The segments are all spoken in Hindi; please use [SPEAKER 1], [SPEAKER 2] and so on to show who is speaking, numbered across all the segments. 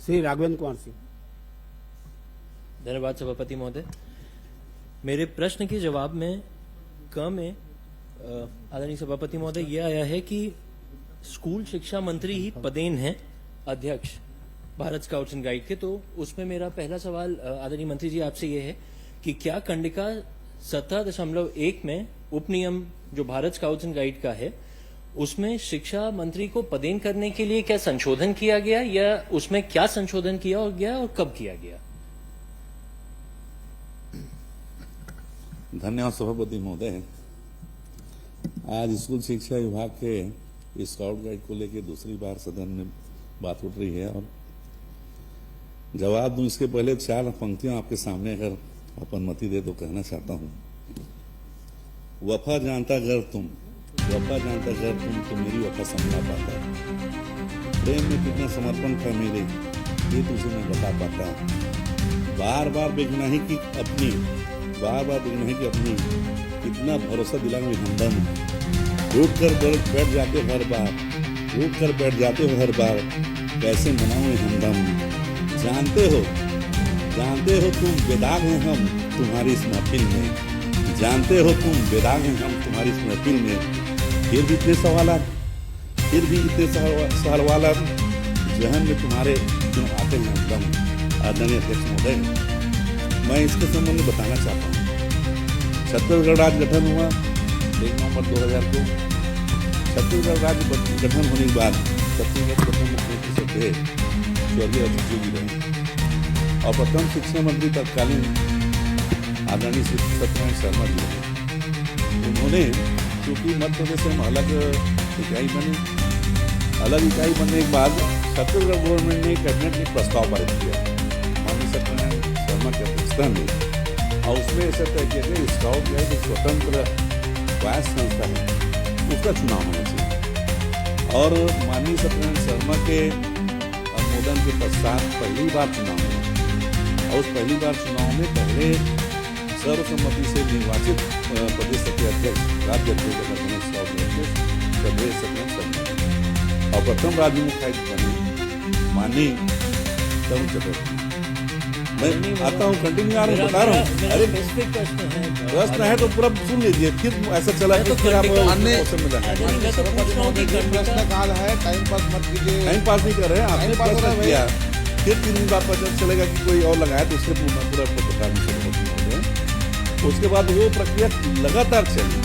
[SPEAKER 1] श्री राघवेंद्र कुमार सिंह।
[SPEAKER 2] धन्यवाद सभापति महोदय। मेरे प्रश्न के जवाब में आदरणीय सभापति महोदय ये आया है कि स्कूल शिक्षा मंत्री ही पदेन हैं अध्यक्ष भारत स्काउट्स एंड गाइड के। तो उसमें मेरा पहला सवाल आदरणीय मंत्री जी आपसे ये है कि क्या कंडिका 17.1 में उपनियम जो भारत स्काउट्स एंड गाइड का है उसमें शिक्षा मंत्री को पदेन करने के लिए क्या संशोधन किया गया या उसमें क्या संशोधन किया गया और कब किया गया?
[SPEAKER 3] धन्यवाद सभापति महोदय। आज स्कूल शिक्षा विभाग के स्काउट गाइड को लेकर दूसरी बार सदन में बात उठ रही है और जवाब दूं इसके पहले 4 पंक्तियां आपके सामने अगर अनुमति दे तो कहना चाहता हूं। वफा जानता गर तुम तो मेरी वफा समझा पाता। प्रेम में कितना समर्पण था मेरे ये तुझे मैं बता पाता। बार बार बेगुनाही की अपनी कितना भरोसा दिलाऊं हमदम। रूठ कर बैठ जाते हो हर बार कैसे मनाऊं हमदम। जानते हो तुम बेदाग हैं हम तुम्हारी इस महफिल में। जानते हो तुम बेदाग हैं हम तुम्हारी इस महफिल में। फिर भी इतने सवाल जहन में तुम्हारे क्यों आते हैं एकदम। आदरणीय अध्यक्ष महोदय, मैं इसके संबंध में बताना चाहता हूँ। छत्तीसगढ़ राज्य गठन हुआ 1 नवंबर 2000 को। छत्तीसगढ़ राज्य गठन होने के बाद छत्तीसगढ़ प्रथम मुख्यमंत्री से थे स्वर्गीय अजीत जोगी रहे और प्रथम शिक्षा मंत्री तत्कालीन आदरणीय श्री सत्यनारायण शर्मा जी रहे। उन्होंने क्योंकि मध्य प्रदेश में अलग इकाई बनने के बाद छत्तीसगढ़ गवर्नमेंट ने कैबिनेट में प्रस्ताव पारित किया माननीय सत्यनारायण शर्मा के अध्यक्षता में और उसमें ऐसा तय किया गया स्काउट गाइड एक स्वतंत्र स्वायत्त संस्था है, उसका चुनाव होना चाहिए। और माननीय सत्यनारायण शर्मा के अनुमोदन के पश्चात पहली बार चुनाव हुआ और उस पहली बार चुनाव में पहले सर्वसम्मति से निर्वाचित प्रदेश के अध्यक्ष राज्य और प्रथम राज्य मुख्यायुक्त बने माननीय तरुण चटर्जी। मैं आता हूँ, कंटिन्यू आ रहा हूँ, बता रहा हूँ। अरे प्रश्न है तो पूरा सुन लीजिए, फिर ऐसा चला है तो फिर आप
[SPEAKER 4] प्रश्न काल है, टाइम पास मत कीजिए।
[SPEAKER 3] टाइम पास नहीं कर रहे हैं, आपने प्रश्न किया फिर 3 दिन बाद पता चलेगा कि कोई और लगाया तो उससे पूरा पत्रकार उसके बाद वो प्रक्रिया लगातार चली।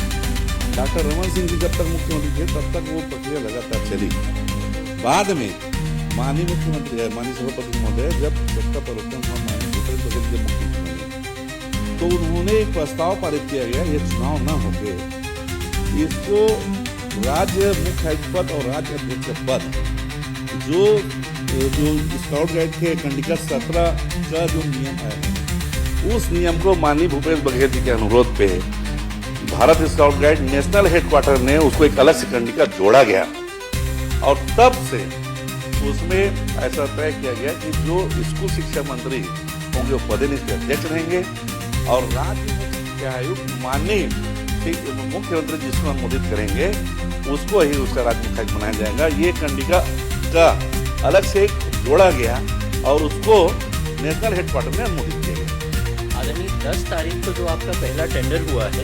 [SPEAKER 3] डॉक्टर रमन सिंह जी जब तक मुख्यमंत्री थे तब तक वो प्रक्रिया लगातार चली। बाद में माननीय मुख्यमंत्री माननीय सभापति महोदय जब सत्ता परिवर्तन हुआ माननीय भूपेश बघेल जब मुख्यमंत्री बने तो उन्होंने एक प्रस्ताव पारित किया गया ये चुनाव न होते इसको राज्य मुख्यायुक्त पद और राज्य अध्यक्ष पद जो स्काउट गाइड के कंडिका 17 का जो नियम है उस नियम को माननीय भूपेश बघेल जी के अनुरोध पे Bharat scout guide national headquarter ने उसको एक अलग से कंडिका जोड़ा गया और तब से उसमें ऐसा तय किया गया कि जो स्कूल शिक्षा मंत्री होंगे वो पदेन इसके अध्यक्ष रहेंगे और राज्य शिक्षा आयुक्त माननीय मुख्यमंत्री जिसको अनुमोदित करेंगे उसको ही उसका राज्य मुख्यायुक्त बनाया जाएगा। ये कंडिका का अलग से जोड़ा गया और उसको नेशनल हेडक्वार्टर में अनुमोदित किया गया।
[SPEAKER 2] आदरणीय 10 तारीख को जो आपका पहला टेंडर हुआ है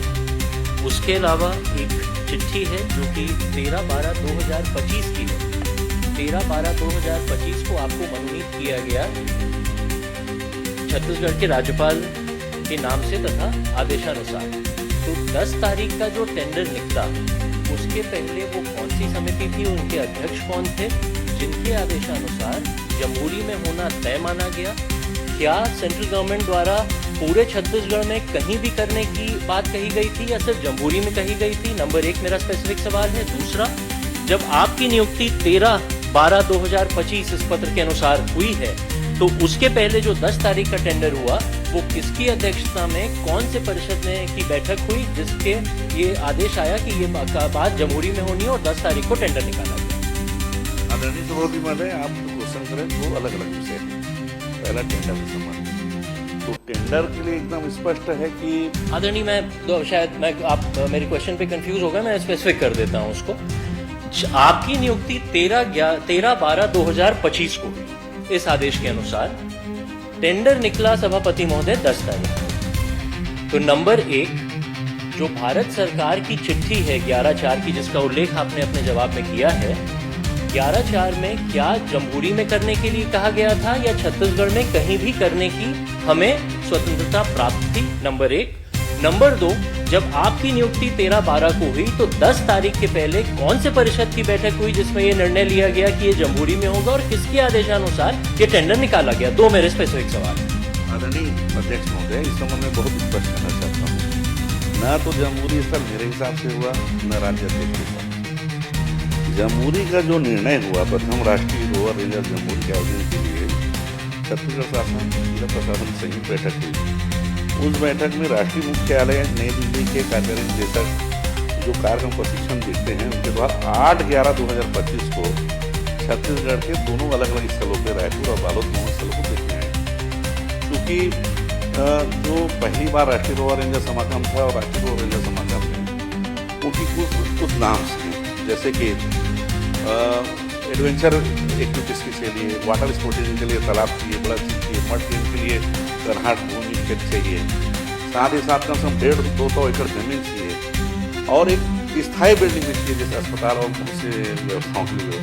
[SPEAKER 2] उसके अलावा एक चिट्ठी है जो कि 13/12/2025 की है। 13/12/2025 को आपको मनोनीत किया गया छत्तीसगढ़ के राज्यपाल के नाम से तथा आदेशानुसार। तो 10 तारीख का जो टेंडर निकला उसके पहले वो कौन सी समिति थी, उनके अध्यक्ष कौन थे जिनके आदेशानुसार जम्मूरी में होना तय माना गया? क्या सेंट्रल गवर्नमेंट द्वारा पूरे छत्तीसगढ़ में कहीं भी करने की बात कही गई थी या सिर्फ जम्मूरी में कही गई थी? नंबर 1 मेरा स्पेसिफिक सवाल है। दूसरा, जब आपकी नियुक्ति 13/12/2025 इस पत्र के अनुसार हुई है तो उसके पहले जो 10 तारीख का टेंडर हुआ वो किसकी अध्यक्षता में कौन से परिषद में की बैठक हुई जिसके ये आदेश आया कि ये बात जम्मूरी में होनी है और 10 तारीख को टेंडर निकाला गया?
[SPEAKER 3] आदरणीय सभापति महोदय, आप क्वेश्चन करें दो अलग अलग विषय हैं। पहला टेंडर के संबंध तो टेंडर के लिए एकदम स्पष्ट है कि
[SPEAKER 2] आदरणीय शायद आप मेरे क्वेश्चन पे कंफ्यूज हो गए, मैं स्पेसिफिक कर देता हूं उसको। आपकी नियुक्ति 13/12/2025 को हुई। इस आदेश के अनुसार टेंडर निकला सभापति महोदय 10 तारीख। तो नंबर 1 जो भारत सरकार की चिट्ठी है 11/4 की, जिसका उल्लेख आपने अपने जवाब में किया है, 11/4 में क्या जमहूरी में करने के लिए कहा गया था या छत्तीसगढ़ में कहीं भी करने की हमें स्वतंत्रता प्राप्त थी? नंबर 1। नंबर 2, जब आपकी नियुक्ति 13/12 को हुई तो 10 तारीख के पहले कौन से परिषद की बैठक हुई जिसमें यह निर्णय लिया गया कि ये जमहूरी में होगा और किसके आदेशानुसार ये टेंडर निकाला गया? 2 मेरे स्पेसिफिक सवाल।
[SPEAKER 3] आदरणीय अध्यक्ष महोदय, इस संबंध में बहुत स्पष्ट करना चाहता हूँ, न तो जमहूरी स्थल मेरे हिसाब से हुआ, न राज्य अध्यक्ष के साथ। जमहूरी का जो निर्णय हुआ, प्रथम राष्ट्रीय रोवर रेंजर जमहूरी के आयोजन के लिए छत्तीसगढ़ शासन जिला प्रशासन संयुक्त बैठक हुई। उस बैठक में राष्ट्रीय मुख्यालय नई दिल्ली के कार्यकारी निदेशक जो कार्यक्रम प्रशिक्षण देते हैं, उनके द्वारा 8/11/2025 को छत्तीसगढ़ के दोनों अलग अलग स्थलों पर, रायपुर और बालोद दोनों स्थलों को देखने आए। क्योंकि जो पहली बार राष्ट्रीय रोवर रेंजर समागम था और राष्ट्रीय रोवर रेंजर समागम में उनकी कुछ नाम हैं, जैसे कि एडवेंचर एक्टिविटीज़ के लिए, वाटर स्पोर्टिंग के लिए तालाब चाहिए, बड़ा चाहिए, मड गेम के लिए करहाट भूमि खेत चाहिए, साथ ही साथ कम से कम 150-200 एकड़ जमीन चाहिए और एक स्थायी बिल्डिंग भी चाहिए, जैसे अस्पताल और बहुत से व्यवस्थाओं के लिए।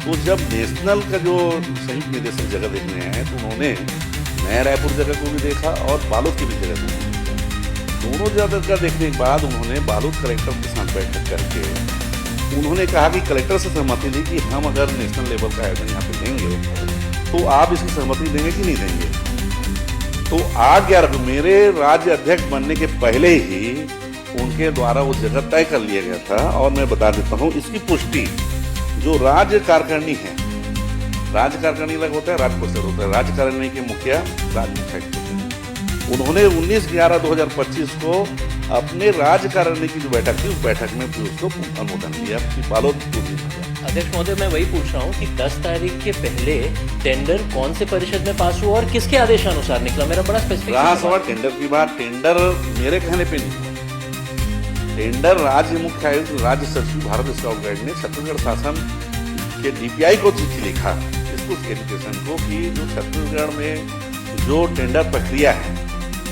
[SPEAKER 3] तो जब नेशनल का जो संयुक्त निदेशक जगह देखने आए तो उन्होंने नया रायपुर जगह को भी देखा और बालोद की भी जगह को भी देखा। दोनों जगह का देखने के बाद उन्होंने बालोद कलेक्टर के साथ बैठक करके उन्होंने कहा कि कलेक्टर से सहमति दी कि हम अगर नेशनल लेवल का आयोजन यहाँ पे देंगे तो आप इसकी सहमति देंगे कि नहीं देंगे। तो 8/11 को मेरे राज्य अध्यक्ष बनने के पहले ही उनके द्वारा वो जगह तय कर लिया गया था। और मैं बता देता हूँ, इसकी पुष्टि जो राज्य कार्यकारिणी है, राज्य कार्यकारिणी अलग होता है, राज्य परिषद होता है, राज्य कार्यकारिणी के मुखिया राज्य मुख्य, उन्होंने 19/11/2025 को अपने राज्य कार्यकारिणी की जो बैठक थी उस बैठक में भी उसको अनुमोदन दिया कि बालोद।
[SPEAKER 2] अध्यक्ष महोदय, मैं वही पूछ रहा हूँ कि 10 तारीख के पहले टेंडर कौन से परिषद में पास हुआ और किसके आदेशानुसार निकला? मेरा बड़ा स्पेसिफिक
[SPEAKER 3] सवाल टेंडर की बात, टेंडर मेरे कहने पे नहीं, टेंडर राज्य मुख्य आयुक्त राज्य सचिव भारत स्काउट गाइड ने छत्तीसगढ़ शासन के DPI को चिट्ठी लिखा स्कूल एजुकेशन को कि जो छत्तीसगढ़ में जो टेंडर प्रक्रिया है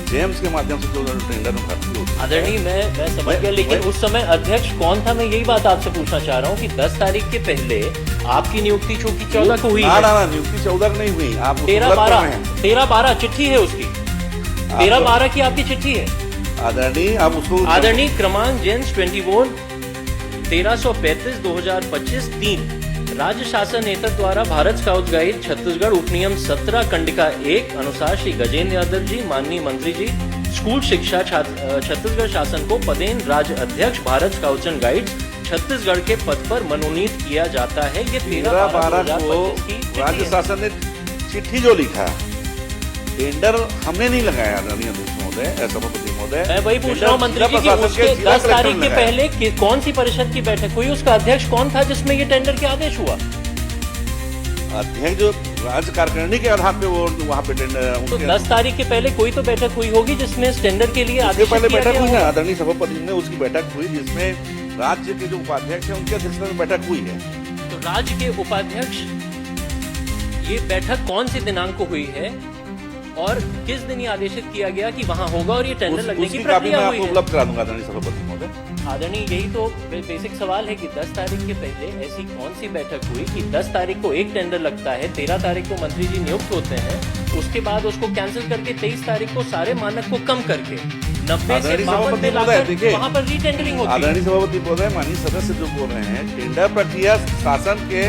[SPEAKER 3] जेम्स के माध्यम से जो टेंडर में भर्ती होती है।
[SPEAKER 2] आदरणीय, मैं समझ गया, लेकिन उस समय अध्यक्ष कौन था? मैं यही बात आपसे पूछना चाह रहा हूँ कि 10 तारीख के पहले आपकी नियुक्ति चूंकि 14 को हुई है।
[SPEAKER 3] ना, नियुक्ति 14 को नहीं हुई, आप
[SPEAKER 2] 13/12 चिट्ठी है उसकी, 13/12 की आपकी चिट्ठी है
[SPEAKER 3] आदरणीय। आप उसको
[SPEAKER 2] आदरणीय क्रमांक जेन्स 21 1335 2025 3 राज्य शासन नेतृत्व द्वारा भारत स्काउट गाइड छत्तीसगढ़ उपनियम 17 खंडिका 1 अनुसार श्री गजेंद्र यादव जी, माननीय मंत्री जी, स्कूल शिक्षा छत्तीसगढ़ शासन को पदेन राज्य अध्यक्ष Bharat scouts and guides Chhattisgarh के पद पर मनोनीत किया जाता है। ये
[SPEAKER 3] 13/12 को राज्य शासन ने चिट्ठी जो लिखा, टेंडर हमने नहीं लगाया आदरणीय महोदय, सभापति महोदय।
[SPEAKER 2] मैं वही पूछ रहा हूँ मंत्री जी कि उसके 10 तारीख के पहले कौन सी परिषद की बैठक हुई, उसका अध्यक्ष कौन था जिसमें ये टेंडर के आदेश हुआ?
[SPEAKER 3] अध्यक्ष जो राज्य कार्यकारिणी के आधार पे वो वहाँ पे टेंडर।
[SPEAKER 2] तो 10 तारीख के पहले कोई तो बैठक हुई होगी जिसमें इस टेंडर के लिए आदेश
[SPEAKER 3] पहले बैठक हुई ना आदरणीय सभापति ने, उसकी बैठक हुई जिसमें राज्य के जो उपाध्यक्ष है उनकी अध्यक्षता में बैठक हुई है।
[SPEAKER 2] तो राज्य के उपाध्यक्ष, ये बैठक कौन से दिनांक को हुई है और किस दिन ये आदेशित किया गया कि वहां होगा और ये टेंडर लगने की प्रक्रिया हुई है?
[SPEAKER 3] उपलब्ध करा दूंगा आदरणीय सभापति महोदय।
[SPEAKER 2] आदरणीय, यही तो बेसिक सवाल है कि 10 तारीख के पहले ऐसी कौन सी बैठक हुई कि 10 तारीख को एक टेंडर लगता है, 13 तारीख को मंत्री जी नियुक्त होते हैं, उसके बाद उसको कैंसिल करके 23 तारीख को सारे मानक को कम करके 90 से 52 में लाकर वहां पर रीटेंडरिंग होती है।
[SPEAKER 3] आदरणीय सभापति महोदय, माननीय सदस्य जो बोल रहे हैं, टेंडर प्रक्रिया शासन के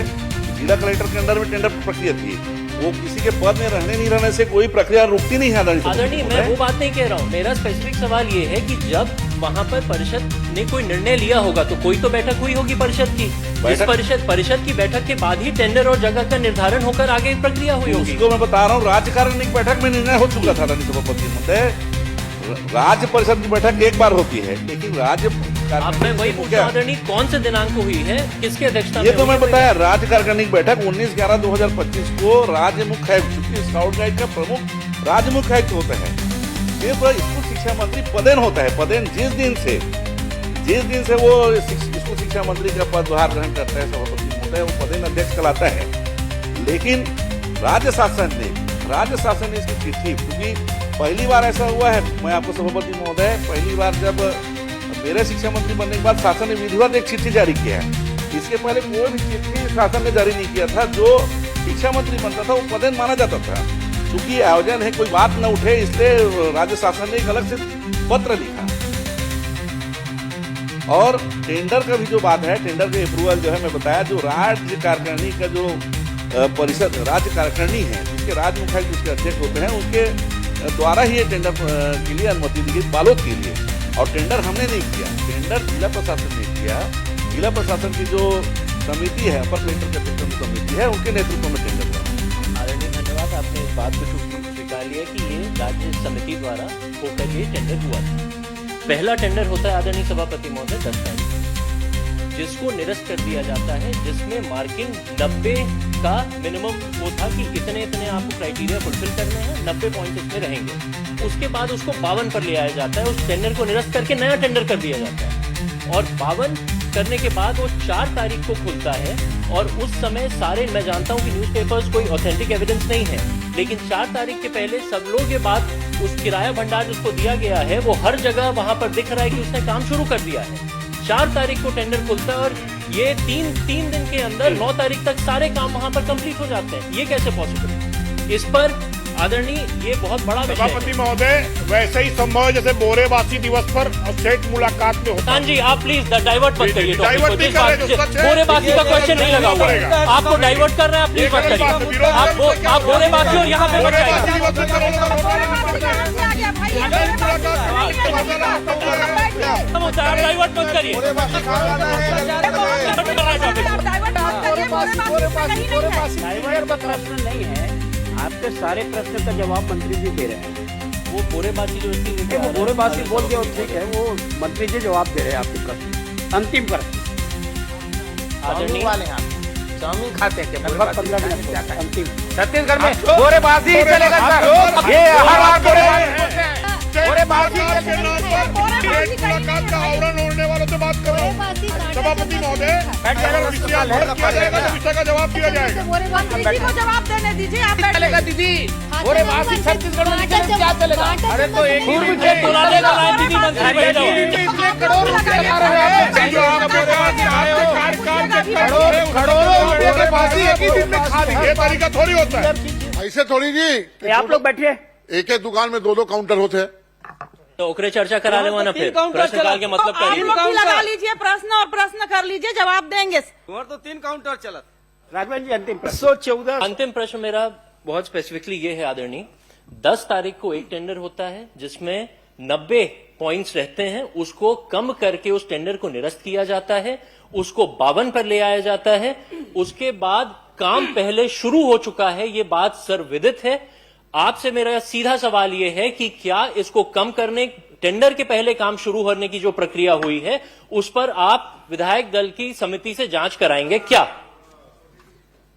[SPEAKER 3] जिला कलेक्टर के अंदर में टेंडर प्रक्रिया थी, वो किसी के पद में रहने नहीं रहने से कोई प्रक्रिया रुकती नहीं है।
[SPEAKER 2] आदरणीय, मैं वो बात नहीं कह रहा हूँ, मेरा स्पेसिफिक सवाल ये है कि जब वहाँ पर परिषद ने कोई निर्णय लिया होगा तो कोई तो बैठक हुई होगी परिषद की, इस परिषद की बैठक के बाद ही टेंडर और जगह का निर्धारण होकर आगे प्रक्रिया हुई होगी।
[SPEAKER 3] उसको मैं बता रहा हूँ, राज्य कार्यकारिणी की बैठक में निर्णय हो चुका था आदरणीय सभापति महोदय। राज्य परिषद की बैठक एक बार होती है, लेकिन राज्य
[SPEAKER 2] मैं वही पूछा आदरणीय, कौन से दिनांक को हुई है, किसके अध्यक्षता में?
[SPEAKER 3] ये तो मैं बताया, राज्य कार्यकारिणी की बैठक 19/11/2025 को राज्य मुख्य आयुक्त, स्काउट गाइड का प्रमुख राज्य मुख्य आयुक्त होता है, सिर्फ स्कूल शिक्षा मंत्री पदेन होता है। पदेन जिस दिन से वो स्कूल शिक्षा मंत्री का पदभार ग्रहण करता है सभापति महोदय, वो पदेन अध्यक्ष कहलाता है। लेकिन राज्य शासन ने इसकी चिट्ठी, क्योंकि पहली बार ऐसा हुआ है, मैं आपको सभापति महोदय, पहली बार जब मेरे शिक्षा मंत्री बनने के बाद शासन ने विधिवत एक चिट्ठी जारी किया है। इसके पहले कोई भी चिट्ठी शासन ने जारी नहीं किया था। जो शिक्षा मंत्री बनता था वो पदेन माना जाता था। क्योंकि आयोजन है, कोई बात न उठे, इसलिए राज्य शासन ने एक अलग से पत्र लिखा। और टेंडर का भी जो बात है, टेंडर के अप्रूवल जो है, मैं बताया, जो राज्य कार्यकारिणी का जो परिषद राज्य कार्यकारिणी है, जिसके राज्य मुख्यालय जिसके अध्यक्ष होते हैं, उनके द्वारा ही ये टेंडर के लिए अनुमति दी गई बालोद के लिए। और टेंडर हमने नहीं किया, टेंडर जिला प्रशासन ने किया। जिला प्रशासन की जो समिति है, अपर कलेक्टर के अध्यक्ष समिति है, उनके नेतृत्व में टेंडर हुआ।
[SPEAKER 2] आदरणीय धन्यवाद, आपने इस बात को स्वीकार लिया कि ये राज्य समिति द्वारा होकर ये टेंडर हुआ था। पहला टेंडर होता है आदरणीय सभापति महोदय 10 तारीख, जिसको निरस्त कर दिया जाता है, जिसमें मार्किंग 90 का मिनिमम वो था कि इतने आपको क्राइटेरिया फुलफिल करने हैं, 90 पॉइंट इसमें रहेंगे। उसके बाद उसको 52 पर ले आया जाता है, उस टेंडर को निरस्त करके नया टेंडर कर दिया जाता है। और 52 करने के बाद वो 4 तारीख को खुलता है। और उस समय सारे, मैं जानता हूं कि न्यूज़पेपर्स कोई ऑथेंटिक एविडेंस नहीं है, लेकिन 4 तारीख के पहले सब लोग ये बात, उस किराया भंडार जिसको दिया गया है, वो हर जगह वहां पर दिख रहा है कि उसने काम शुरू कर दिया है। 4 तारीख को टेंडर खुलता है और ये तीन दिन के अंदर 9 तारीख तक सारे काम वहां पर कंप्लीट हो जाते हैं। ये कैसे पॉसिबल है? इस पर आदरणीय, ये बहुत बड़ा विषय है।
[SPEAKER 1] सभापति महोदय, वैसे ही संभव है जैसे बोरेबासी दिवस पर सेठ मुलाकात में होता है।
[SPEAKER 2] जी, आप प्लीज डाइवर्ट मत करिए टॉपिक को।
[SPEAKER 1] डाइवर्ट नहीं कर रहे, जो सच है।
[SPEAKER 2] बोरेबासी का क्वेश्चन नहीं लगा हुआ है, आपको डाइवर्ट कर रहे हैं, आप प्लीज मत करिए। आप बोरेबासी और यहाँ पे मत जाइए। आप डाइवर्ट मत करिए।
[SPEAKER 5] डाइवर्ट का प्रश्न नहीं है, आपके सारे प्रश्न का जवाब मंत्री जी दे रहे हैं।
[SPEAKER 2] वो बोरेबासी जो
[SPEAKER 5] वो बोरेबासी बोल के ठीक है, वो मंत्री जी जवाब दे रहे हैं आपके प्रश्न। अंतिम प्रश्न
[SPEAKER 2] आदरणीय
[SPEAKER 5] वाले हैं, चाउमीन खाते हैं लगभग 15 मिनट अंतिम।
[SPEAKER 4] छत्तीसगढ़ में बोरेबाजी ही चलेगा सर, ये हर बार
[SPEAKER 1] बोरेबाजी के नाम पर एक मुलाकात का आवरण ओढ़ने वालों से बात कर रहा हूँ। सभापति महोदय, अगर विषय किया जाएगा तो विषय का जवाब दिया जाएगा।
[SPEAKER 6] मंत्री जी को जवाब देने दीजिए। आप
[SPEAKER 4] चलेगा दीदी, बोरेबाजी छत्तीसगढ़ में क्या चलेगा? अरे तो एक ही
[SPEAKER 2] दीदी मंत्री बन जाओ।
[SPEAKER 1] करोड़ों बोरेबाजी एक ही दिन में खा दी, ये तरीका थोड़ी होता है।
[SPEAKER 7] ऐसे थोड़ी जी,
[SPEAKER 5] आप लोग बैठिए।
[SPEAKER 7] एक एक दुकान में 2-2 काउंटर होते हैं।
[SPEAKER 2] तो ओकरे चर्चा करा ले ना, फिर प्रश्नकाल के मतलब
[SPEAKER 6] आप लोग भी लगा लीजिए प्रश्न और प्रश्न कर लीजिए, जवाब देंगे।
[SPEAKER 4] तो 3 काउंटर चलत।
[SPEAKER 5] राघवन जी अंतिम प्रश्न। 114
[SPEAKER 2] अंतिम प्रश्न मेरा बहुत स्पेसिफिकली ये है आदरणीय, 10 तारीख को एक टेंडर होता है जिसमें 90 पॉइंट्स रहते हैं, उसको कम करके उस टेंडर को निरस्त किया जाता है, उसको 52 पर ले आया जाता है। उसके बाद काम पहले शुरू हो चुका है, ये बात सर्वविदित है। आपसे मेरा सीधा सवाल यह है कि क्या इसको कम करने, टेंडर के पहले काम शुरू होने की जो प्रक्रिया हुई है, उस पर आप विधायक दल की समिति से जांच कराएंगे क्या?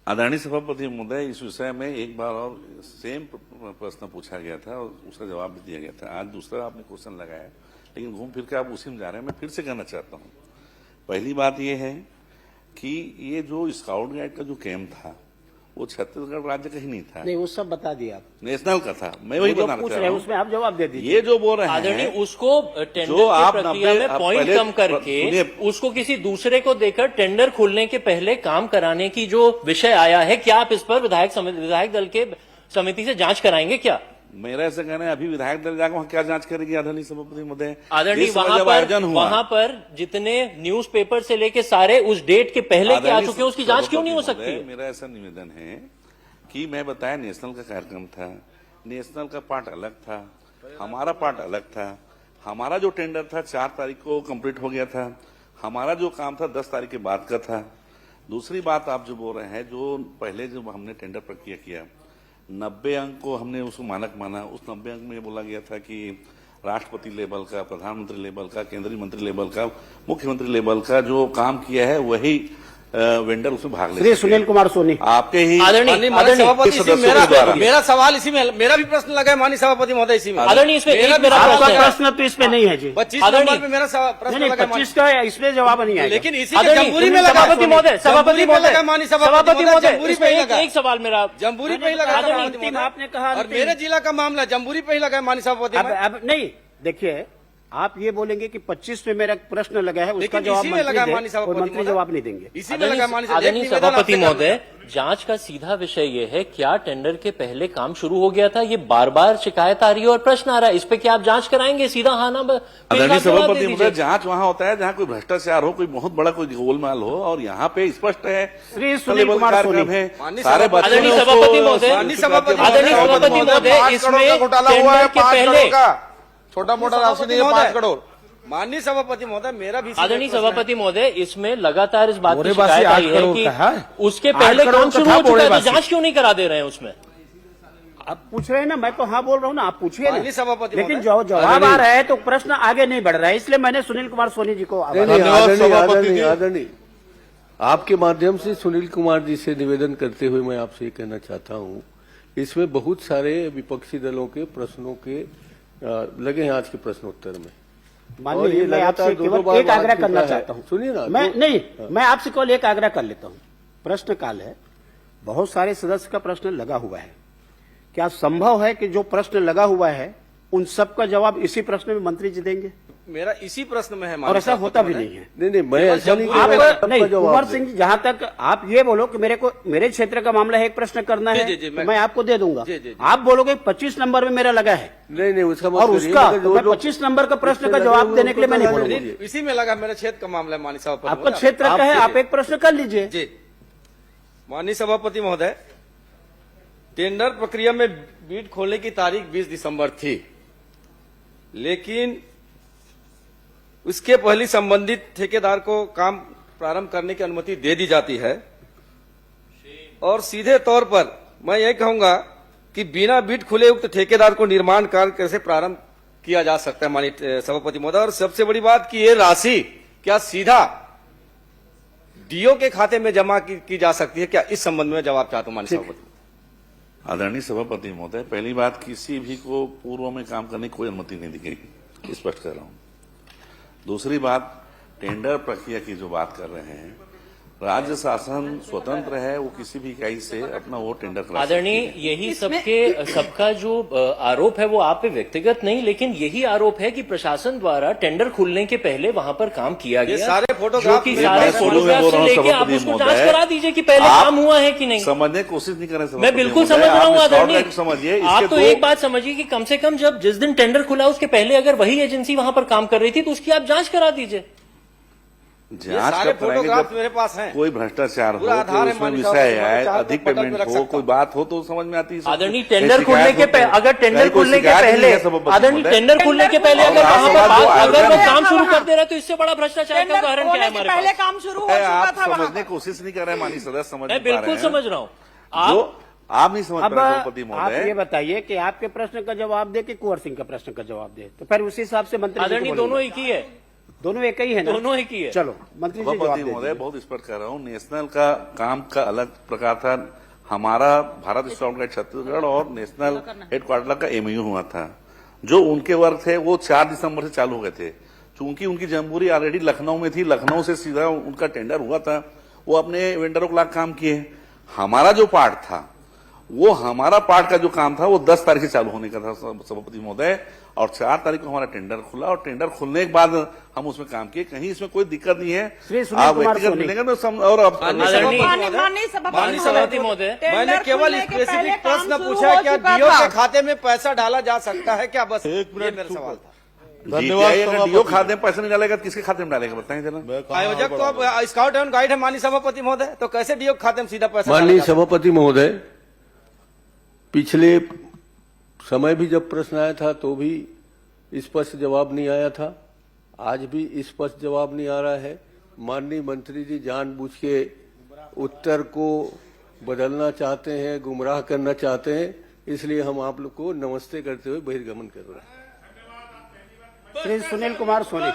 [SPEAKER 3] आदरणीय सभापति महोदय, इस विषय में एक बार और सेम प्रश्न पूछा गया था और उसका जवाब भी दिया गया था। आज दूसरा आपने क्वेश्चन लगाया, लेकिन घूम फिर के आप उसी में जा रहे हैं। मैं फिर से कहना चाहता हूँ, पहली बात यह है कि ये जो स्काउट गाइड का जो कैंप था, वो छत्तीसगढ़ राज्य का ही नहीं था,
[SPEAKER 5] नहीं, वो सब बता दिया आप,
[SPEAKER 3] नेशनल का था। मैं वही बताना
[SPEAKER 5] पूछ
[SPEAKER 3] चाह
[SPEAKER 5] रहे
[SPEAKER 3] रहा
[SPEAKER 5] हैं,
[SPEAKER 3] हूँ।
[SPEAKER 5] उसमें आप जवाब दे दीजिए।
[SPEAKER 3] ये जो बोल रहे
[SPEAKER 2] आदरणीय,
[SPEAKER 3] हैं,
[SPEAKER 2] उसको टेंडर
[SPEAKER 3] जो आप
[SPEAKER 2] की प्रक्रिया में पॉइंट
[SPEAKER 3] पहले-
[SPEAKER 2] कम करके उसको किसी दूसरे को देकर टेंडर खुलने के पहले काम कराने की जो विषय आया है, क्या आप इस पर विधायक दल के समिति से जांच कराएंगे क्या?
[SPEAKER 3] मेरा ऐसा कहना है, अभी विधायक दल जाकर वहां क्या जांच करेगी आदरणीय सभापति महोदय?
[SPEAKER 2] आदरणीय,
[SPEAKER 3] इस समय जब आयोजन हुआ,
[SPEAKER 2] वहां पर जितने न्यूज़पेपर से लेके सारे उस डेट के पहले के आ
[SPEAKER 3] आदरणीय
[SPEAKER 2] चुके हैं, उसकी जांच क्यों नहीं हो
[SPEAKER 3] सभापति
[SPEAKER 2] सकती?
[SPEAKER 3] महोदय, मेरा ऐसा निवेदन है कि मैं बताया नेशनल का कार्यक्रम था, नेशनल का पार्ट अलग था, हमारा पार्ट अलग था। हमारा जो टेंडर था 4 तारीख को कंप्लीट हो गया था, हमारा जो काम था 10 तारीख के बाद का था। दूसरी बात आप जो बोल रहे हैं, जो पहले जब हमने टेंडर प्रक्रिया किया, 90 अंक को हमने उसको मानक माना। उस 90 अंक में ये बोला गया था कि राष्ट्रपति लेवल का, प्रधानमंत्री लेवल का, केंद्रीय मंत्री लेवल का, मुख्यमंत्री लेवल का जो काम किया है वही वेंडर उसमें भाग ले
[SPEAKER 5] श्री
[SPEAKER 3] सके।
[SPEAKER 5] सुनील कुमार सोनी।
[SPEAKER 3] आपके ही
[SPEAKER 2] आदरणीय
[SPEAKER 4] माननीय सभापति, इसी
[SPEAKER 3] सदस्यों
[SPEAKER 4] मेरा
[SPEAKER 3] के द्वारा।
[SPEAKER 4] मेरा सवाल इसी में, मेरा भी प्रश्न लगा है माननीय सभापति महोदय इसी में।
[SPEAKER 2] आदरणीय इसमें
[SPEAKER 4] मेरा
[SPEAKER 2] एक मेरा
[SPEAKER 4] भी
[SPEAKER 5] आपका
[SPEAKER 2] प्रश्न है।
[SPEAKER 5] प्रश्न तो इसमें नहीं है जी।
[SPEAKER 4] 25
[SPEAKER 2] आदरणीय-
[SPEAKER 4] नंबर पे मेरा प्रश्न
[SPEAKER 5] नहीं,
[SPEAKER 4] लगा
[SPEAKER 5] 25 का इसमें जवाब नहीं आएगा।
[SPEAKER 4] लेकिन इसी में
[SPEAKER 2] आदरणीय
[SPEAKER 4] जम्बूरी में लगा
[SPEAKER 2] सभापति महोदय, सभापति महोदय,
[SPEAKER 4] माननीय
[SPEAKER 2] सभापति महोदय,
[SPEAKER 4] जम्बूरी
[SPEAKER 2] इसमें
[SPEAKER 4] पे ही लगा,
[SPEAKER 2] एक सवाल मेरा।
[SPEAKER 4] जम्बूरी पे ही लगा
[SPEAKER 2] आदरणीय
[SPEAKER 4] सभापति
[SPEAKER 5] अंतिम
[SPEAKER 4] महोदय।
[SPEAKER 5] आपने कहा
[SPEAKER 4] और
[SPEAKER 5] अंतिम।
[SPEAKER 4] मेरे जिला का मामला जम्बूरी पे ही लगा है माननीय सभापति
[SPEAKER 5] अब
[SPEAKER 4] महोदय।
[SPEAKER 5] अब नहीं, देखिए आप ये बोलेंगे कि 25 में मेरा प्रश्न लगा है, उसका
[SPEAKER 4] लेकिन
[SPEAKER 5] जवाब
[SPEAKER 4] इसी में
[SPEAKER 5] मंत्री
[SPEAKER 4] लगा
[SPEAKER 5] दे,
[SPEAKER 4] माननीय
[SPEAKER 5] और
[SPEAKER 4] सभापति
[SPEAKER 5] मंत्री
[SPEAKER 4] महोदय।
[SPEAKER 5] जवाब नहीं देंगे।
[SPEAKER 4] इसी में लगा माननीय
[SPEAKER 2] आदरणीय
[SPEAKER 4] निवेदन
[SPEAKER 2] सभापति
[SPEAKER 4] आपसे
[SPEAKER 2] महोदय, जांच का सीधा विषय ये है, क्या टेंडर के पहले काम शुरू हो गया था? ये बार बार शिकायत आ रही है और प्रश्न आ रहा है, इस पे क्या आप जांच कराएंगे? सीधा हाँ ना
[SPEAKER 3] आदरणीय सभापति महोदय, जांच वहां होता है जहां कोई भ्रष्टाचार हो, कोई बहुत बड़ा कोई गोलमाल हो, और यहाँ पे स्पष्ट है
[SPEAKER 5] श्री सुनील कुमार
[SPEAKER 3] कार्यक्रम
[SPEAKER 5] सोनी।
[SPEAKER 3] है,
[SPEAKER 4] माननीय
[SPEAKER 3] सारे
[SPEAKER 4] सभापति-
[SPEAKER 3] बच्चों ने
[SPEAKER 2] आदरणीय
[SPEAKER 3] उसको
[SPEAKER 2] सभापति महोदय,
[SPEAKER 4] माननीय सभापति
[SPEAKER 2] आदरणीय सभापति महोदय,
[SPEAKER 1] 5 करोड़ का
[SPEAKER 2] इसमें
[SPEAKER 1] घोटाला हुआ है,
[SPEAKER 2] टेंडर के
[SPEAKER 1] 5
[SPEAKER 2] पहले
[SPEAKER 1] करोड़ का छोटा मोटा राशि नहीं है, 5 करोड़।
[SPEAKER 4] माननीय सभापति महोदय, मेरा भी
[SPEAKER 2] आदरणीय सभापति महोदय, इसमें लगातार इस बात की
[SPEAKER 1] बोरेबासी
[SPEAKER 2] शिकायत
[SPEAKER 1] 8
[SPEAKER 2] आई है
[SPEAKER 1] करोड़
[SPEAKER 2] कि
[SPEAKER 1] का है।
[SPEAKER 2] उसके
[SPEAKER 1] 8
[SPEAKER 2] पहले
[SPEAKER 1] करोड़
[SPEAKER 2] काम
[SPEAKER 1] का
[SPEAKER 2] शुरू
[SPEAKER 1] था
[SPEAKER 2] हो चुका है, तो
[SPEAKER 1] बोरेबासी।
[SPEAKER 2] जांच क्यों नहीं करा दे रहे हैं उसमें?
[SPEAKER 5] आप पूछ रहे हैं ना, मैं तो हाँ बोल रहा हूँ ना, आप पूछिए
[SPEAKER 4] माननीय
[SPEAKER 5] ना।
[SPEAKER 4] सभापति
[SPEAKER 5] लेकिन
[SPEAKER 4] महोदय।
[SPEAKER 5] जो जवाब आ रहा है तो प्रश्न आगे नहीं बढ़ रहा है, इसलिए मैंने सुनील कुमार सोनी जी को आभार-
[SPEAKER 1] धन्यवाद सभापति जी।
[SPEAKER 8] आदरणीय, आपके माध्यम से सुनील कुमार जी से निवेदन करते हुए मैं आपसे ये कहना चाहता हूँ, इसमें बहुत सारे विपक्षी दलों के प्रश्नों के लगे हैं आज के प्रश्नोत्तर में। और
[SPEAKER 5] माननीय,
[SPEAKER 8] ये
[SPEAKER 5] मैं
[SPEAKER 8] लगातार
[SPEAKER 5] आपसे
[SPEAKER 8] दो-दो
[SPEAKER 5] केवल
[SPEAKER 8] बार
[SPEAKER 5] एक
[SPEAKER 8] बात
[SPEAKER 5] आग्रह
[SPEAKER 8] चुका
[SPEAKER 5] करना
[SPEAKER 8] है।
[SPEAKER 5] चाहता हूँ।
[SPEAKER 8] सुनिए ना,
[SPEAKER 5] मैं नहीं, मैं आपसे केवल एक आग्रह कर लेता हूँ। प्रश्न काल है, बहुत सारे सदस्य का प्रश्न लगा हुआ है, क्या संभव है कि जो प्रश्न लगा हुआ है उन सब का जवाब इसी प्रश्न में मंत्री जी देंगे?
[SPEAKER 4] मेरा इसी प्रश्न में है
[SPEAKER 5] और
[SPEAKER 4] माननीय
[SPEAKER 5] ऐसा होता भी
[SPEAKER 4] सभापति
[SPEAKER 5] नहीं है।
[SPEAKER 8] नहीं, मैं ऐसा नहीं कह
[SPEAKER 5] आप
[SPEAKER 8] रहा, सबका
[SPEAKER 5] नहीं,
[SPEAKER 8] जवाब
[SPEAKER 5] कुंवर
[SPEAKER 8] दे।
[SPEAKER 5] सिंह जी, जहां तक आप ये बोलो कि मेरे क्षेत्र का मामला है, एक प्रश्न करना है,
[SPEAKER 4] जी,
[SPEAKER 5] तो मैं आपको दे दूंगा।
[SPEAKER 4] जी।
[SPEAKER 5] आप बोलोगे 25 नंबर में मेरा लगा है,
[SPEAKER 8] नहीं, उसका
[SPEAKER 5] और
[SPEAKER 8] मतलब ये
[SPEAKER 5] उसका
[SPEAKER 8] है कि जो
[SPEAKER 5] मैं
[SPEAKER 8] लोग
[SPEAKER 5] 25 नंबर का प्रश्न
[SPEAKER 8] इससे
[SPEAKER 5] का
[SPEAKER 8] लगे
[SPEAKER 5] जवाब
[SPEAKER 8] हुए
[SPEAKER 5] देने के लिए मैं नहीं
[SPEAKER 8] उनको
[SPEAKER 5] बोलूंगा।
[SPEAKER 8] लगा
[SPEAKER 4] नहीं, इसी में लगा, मेरे क्षेत्र का मामला है माननीय सभापति
[SPEAKER 5] आपका
[SPEAKER 4] महोदय।
[SPEAKER 5] क्षेत्र का है,
[SPEAKER 8] आप
[SPEAKER 5] आप एक प्रश्न कर लीजिए।
[SPEAKER 4] जी माननीय सभापति महोदय, टेंडर प्रक्रिया में बीट खोलने की तारीख 20 दिसंबर थी, लेकिन उसके पहले संबंधित ठेकेदार को काम प्रारंभ करने की अनुमति दे दी जाती है, और सीधे तौर पर मैं यही कहूंगा कि बिना बीट खुले उक्त ठेकेदार को निर्माण कार्य कैसे प्रारंभ किया जा सकता है माननीय सभापति महोदय। और सबसे बड़ी बात कि ये राशि क्या सीधा डीओ के खाते में जमा की जा सकती है क्या? इस संबंध में जवाब चाहता हूं माननीय सभापति।
[SPEAKER 3] आदरणीय सभापति महोदय, पहली बात, किसी भी को पूर्व में काम करने की कोई अनुमति नहीं दी गई, स्पष्ट कर रहा हूं। दूसरी बात, टेंडर प्रक्रिया की जो बात कर रहे हैं, राज्य शासन स्वतंत्र है, वो किसी भी इकाई से अपना वो टेंडर करा सकती
[SPEAKER 2] आदरणीय,
[SPEAKER 3] है।
[SPEAKER 2] यही सबका जो आरोप है वो आप पे व्यक्तिगत नहीं, लेकिन यही आरोप है कि प्रशासन द्वारा टेंडर खुलने के पहले वहां पर काम किया
[SPEAKER 4] ये
[SPEAKER 2] गया,
[SPEAKER 4] सारे फोटोग्राफ
[SPEAKER 2] जो कि
[SPEAKER 4] मेरे
[SPEAKER 2] सारे
[SPEAKER 4] पास है,
[SPEAKER 2] फोटोग्राफ
[SPEAKER 3] बोल
[SPEAKER 2] से
[SPEAKER 3] रहा हूं
[SPEAKER 2] लेके आप
[SPEAKER 3] सभापति
[SPEAKER 2] उसको
[SPEAKER 3] महोदय,
[SPEAKER 2] जांच करा दीजिए कि पहले
[SPEAKER 3] आप
[SPEAKER 2] काम हुआ है कि नहीं।
[SPEAKER 3] समझने की कोशिश नहीं कर रहे सभापति
[SPEAKER 2] मैं बिल्कुल
[SPEAKER 3] महोदय,
[SPEAKER 2] समझ रहा हूँ
[SPEAKER 3] आप इसका
[SPEAKER 2] आदरणीय,
[SPEAKER 3] outline समझिए।
[SPEAKER 2] आप
[SPEAKER 3] इसके
[SPEAKER 2] तो
[SPEAKER 3] दो-
[SPEAKER 2] एक बात समझिए कि कम से कम जब जिस दिन टेंडर खुला उसके पहले अगर वही एजेंसी वहां पर काम कर रही थी तो उसकी आप जांच करा दीजिए।
[SPEAKER 3] जांच
[SPEAKER 4] सारे
[SPEAKER 3] कब कराएंगे
[SPEAKER 4] फोटोग्राफ
[SPEAKER 3] जब
[SPEAKER 4] मेरे पास हैं।
[SPEAKER 3] कोई भ्रष्टाचार हो,
[SPEAKER 4] पूरा आधार है
[SPEAKER 3] कोई उसमें
[SPEAKER 4] माननीय
[SPEAKER 3] विषय
[SPEAKER 4] सभापति
[SPEAKER 3] है,
[SPEAKER 4] महोदय,
[SPEAKER 3] अधिक
[SPEAKER 4] चार
[SPEAKER 3] पेमेंट
[SPEAKER 4] पटल पे
[SPEAKER 3] हो,
[SPEAKER 4] रख
[SPEAKER 3] कोई
[SPEAKER 4] सकता
[SPEAKER 3] बात हो तो समझ में आती है।
[SPEAKER 2] आदरणीय, टेंडर खुलने के पहले आदरणीय टेंडर खुलने के पहले अगर वहां पर अगर वो काम शुरू कर दे रहा है तो इससे बड़ा भ्रष्टाचार का उदाहरण क्या है हमारे
[SPEAKER 6] पहले
[SPEAKER 2] पास?
[SPEAKER 6] काम शुरू हो चुका
[SPEAKER 3] आप
[SPEAKER 6] था वहां
[SPEAKER 3] समझने
[SPEAKER 6] पर।
[SPEAKER 3] की कोशिश नहीं कर रहे, माननीय सदस्य समझ
[SPEAKER 2] मैं
[SPEAKER 3] नहीं पा रहे
[SPEAKER 2] बिल्कुल
[SPEAKER 3] हैं।
[SPEAKER 2] समझ रहा हूँ।
[SPEAKER 3] जो
[SPEAKER 2] आप
[SPEAKER 3] आप नहीं समझ
[SPEAKER 5] अब
[SPEAKER 3] पा रहे सभापति
[SPEAKER 5] आप ये
[SPEAKER 3] महोदय,
[SPEAKER 5] बताइए कि आपके प्रश्न का जवाब दे कि कुंवर सिंह का प्रश्न का जवाब दे, तो फिर उसी हिसाब से मंत्री जी को
[SPEAKER 2] आदरणीय,
[SPEAKER 5] बोलूंगा।
[SPEAKER 2] दोनों एक ही है,
[SPEAKER 5] दोनों एक ही है ना?
[SPEAKER 2] दोनों एक ही है।
[SPEAKER 5] चलो मंत्री जी जवाब
[SPEAKER 3] सभापति
[SPEAKER 5] दे
[SPEAKER 3] महोदय,
[SPEAKER 5] दीजिए।
[SPEAKER 3] बहुत स्पष्ट कर रहा हूँ, नेशनल का काम का अलग प्रकार था, हमारा भारत स्काउट गाइड छत्तीसगढ़ और नेशनल हेडक्वार्टर का एमयू हुआ था। जो उनके वर्क थे वो 4 दिसंबर से चालू हो गए थे, चूंकि उनकी जमहूरी ऑलरेडी लखनऊ में थी, लखनऊ से सीधा उनका टेंडर हुआ था, वो अपने वेंडरों के लाख काम किए। हमारा जो पार्ट था, वो हमारा पार्ट का जो काम था वो 10 तारीख से चालू होने का था सभापति महोदय, और 4 तारीख को हमारा टेंडर खुला, और टेंडर खुलने के बाद हम उसमें काम किए। कहीं इसमें कोई दिक्कत नहीं है।
[SPEAKER 5] श्री सुनील
[SPEAKER 3] आप
[SPEAKER 5] कुमार
[SPEAKER 3] व्यक्तिगत
[SPEAKER 5] सोनी।
[SPEAKER 3] मिलेंगे तो और अब
[SPEAKER 2] आदरणीय,
[SPEAKER 6] माननीय
[SPEAKER 2] सभापति महोदय,
[SPEAKER 4] मैंने केवल स्पेसिफिक प्रश्न पूछा है, क्या डीओ के खाते में पैसा डाला जा सकता है क्या? बस ये मेरा सवाल था।
[SPEAKER 3] धन्यवाद। अगर डीओ खाते में पैसे नहीं डालेगा तो किसके खाते में डालेगा बताएं जरा।
[SPEAKER 4] आयोजक तो अब स्काउट एवं गाइड है माननीय सभापति महोदय, तो कैसे डीओ के खाते में सीधा पैसा डाला
[SPEAKER 8] माननीय
[SPEAKER 4] जा सकता है?
[SPEAKER 8] सभापति महोदय, पिछले समय भी जब प्रश्न आया था तो भी स्पष्ट जवाब नहीं आया था, आज भी स्पष्ट जवाब नहीं आ रहा है। माननीय मंत्री जी जानबूझ के उत्तर को बदलना चाहते हैं, गुमराह करना चाहते हैं, इसलिए हम आप लोग को नमस्ते करते हुए बहिर्गमन कर रहे हैं।
[SPEAKER 5] श्री सुनील कुमार सोनी।